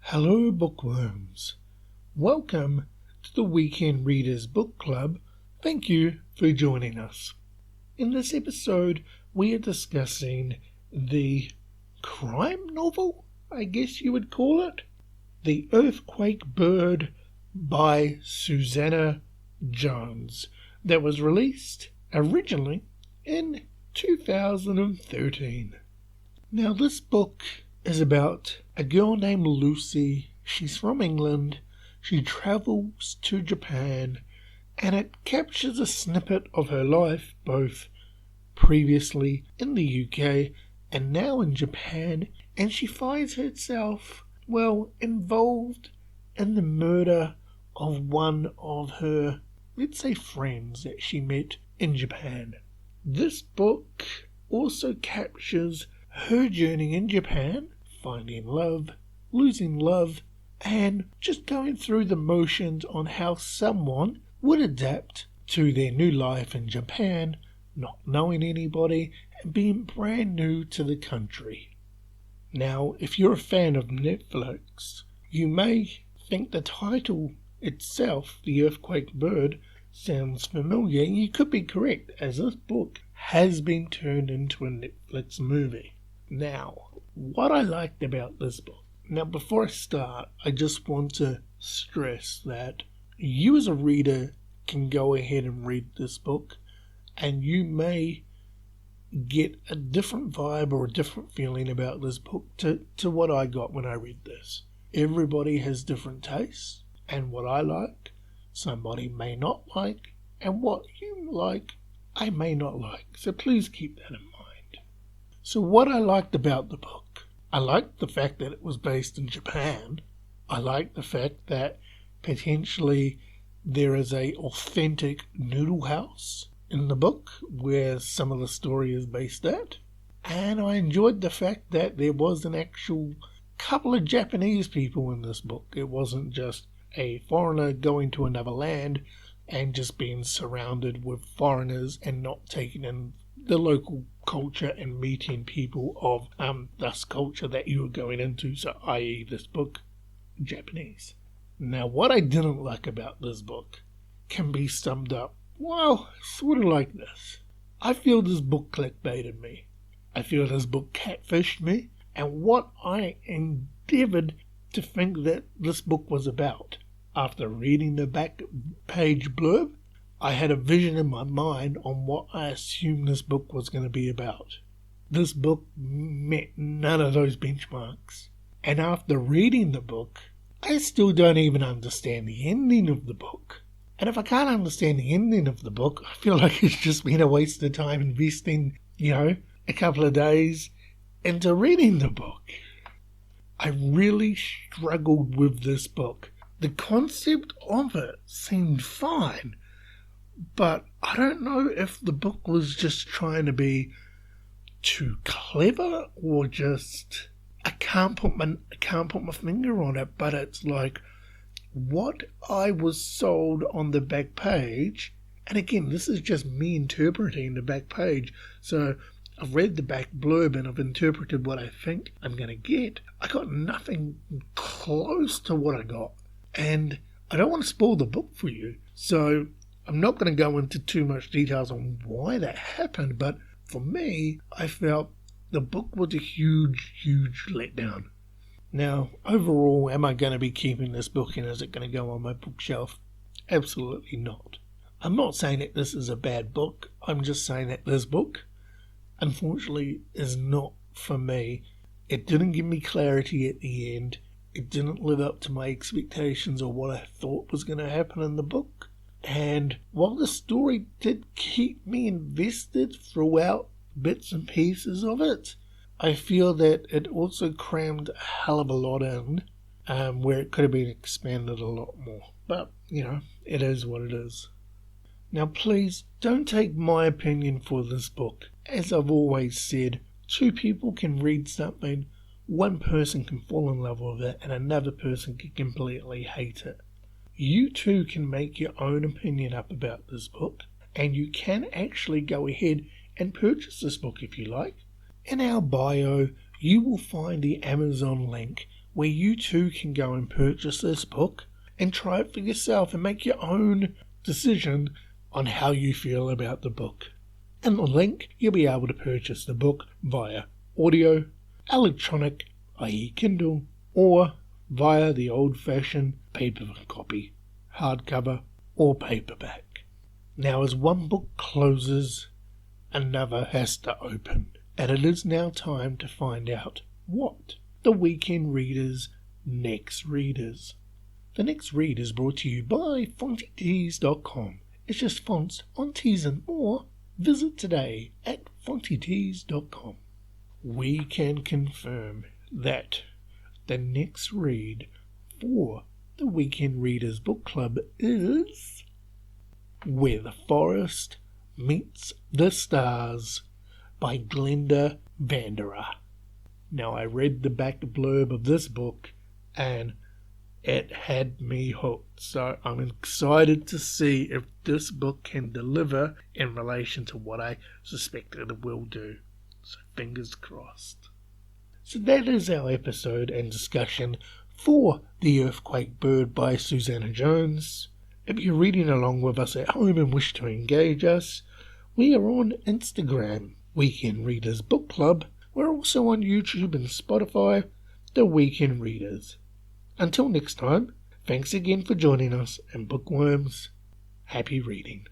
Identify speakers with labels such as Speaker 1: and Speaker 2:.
Speaker 1: Hello, Bookworms. Welcome to the Weekend Readers Book Club. Thank you for joining us. In this episode, we are discussing the crime novel, I guess you would call it, The Earthquake Bird by Susanna Jones, that was released originally in 2013. Now, this book is about a girl named Lucy. She's from England. She travels to Japan, and it captures a snippet of her life, both previously in the UK and now in Japan, and she finds herself, involved in the murder of one of her, let's say, friends that she met in Japan. This book also captures her journey in Japan, finding love, losing love, and just going through the motions on how someone would adapt to their new life in Japan, not knowing anybody, and being brand new to the country. Now, if you're a fan of Netflix, you may think the title itself, The Earthquake Bird, sounds familiar, and you could be correct, as this book has been turned into a Netflix movie. Now, what I liked about this book. Now, before I start, I just want to stress that you as a reader can go ahead and read this book, and you may get a different vibe or a different feeling about this book to what I got when I read this. Everybody has different tastes, and what I like, somebody may not like, and what you like, I may not like. So please keep that in mind. So what I liked about the book, I liked the fact that it was based in Japan. I liked the fact that potentially there is a authentic noodle house in the book where some of the story is based at. And I enjoyed the fact that there was an actual couple of Japanese people in this book. It wasn't just a foreigner going to another land and just being surrounded with foreigners and not taking in the local culture and meeting people of this culture that you were going into, so i.e. this book, Japanese. Now, what I didn't like about this book can be summed up, sort of like this. I feel this book clickbaited me. I feel this book catfished me, and what I endeavoured to think that this book was about. After reading the back page blurb, I had a vision in my mind on what I assumed this book was going to be about. This book met none of those benchmarks. And after reading the book, I still don't even understand the ending of the book. And if I can't understand the ending of the book, I feel like it's just been a waste of time investing, a couple of days into reading the book. I really struggled with this book. The concept of it seemed fine, but I don't know if the book was just trying to be too clever or just... I can't put my finger on it, but it's like what I was sold on the back page. And again, this is just me interpreting the back page. So I've read the back blurb and I've interpreted what I think I'm going to get. I got nothing close to what I got. And I don't want to spoil the book for you. So I'm not going to go into too much details on why that happened, but for me, I felt the book was a huge, huge letdown. Now, overall, am I going to be keeping this book and is it going to go on my bookshelf? Absolutely not. I'm not saying that this is a bad book. I'm just saying that this book, unfortunately, is not for me. It didn't give me clarity at the end. It didn't live up to my expectations or what I thought was going to happen in the book. And while the story did keep me invested throughout bits and pieces of it, I feel that it also crammed a hell of a lot in, where it could have been expanded a lot more. But, it is what it is. Now, please don't take my opinion for this book. As I've always said, two people can read something, one person can fall in love with it, and another person can completely hate it. You too can make your own opinion up about this book, and you can actually go ahead and purchase this book if you like. In our bio, you will find the Amazon link where you too can go and purchase this book and try it for yourself and make your own decision on how you feel about the book. In the link, you'll be able to purchase the book via audio, electronic, i.e. Kindle, or via the old-fashioned paper copy, hardcover or paperback. Now as one book closes, another has to open, and it is now time to find out what the Weekend Readers' next read is. The next read is brought to you by Fontytees.com. It's just fonts on tees and more. Visit today at Fontytees.com. We can confirm that the next read for the Weekend Readers Book Club is Where the Forest Meets the Stars by Glendy Vanderah. Now, I read the back blurb of this book and it had me hooked, so I'm excited to see if this book can deliver in relation to what I suspect it will do. So fingers crossed. So that is our episode and discussion for The Earthquake Bird by Susanna Jones. If you're reading along with us at home and wish to engage us, we are on Instagram, Weekend Readers Book Club. We're also on YouTube and Spotify, The Weekend Readers. Until next time, thanks again for joining us, and Bookworms, happy reading.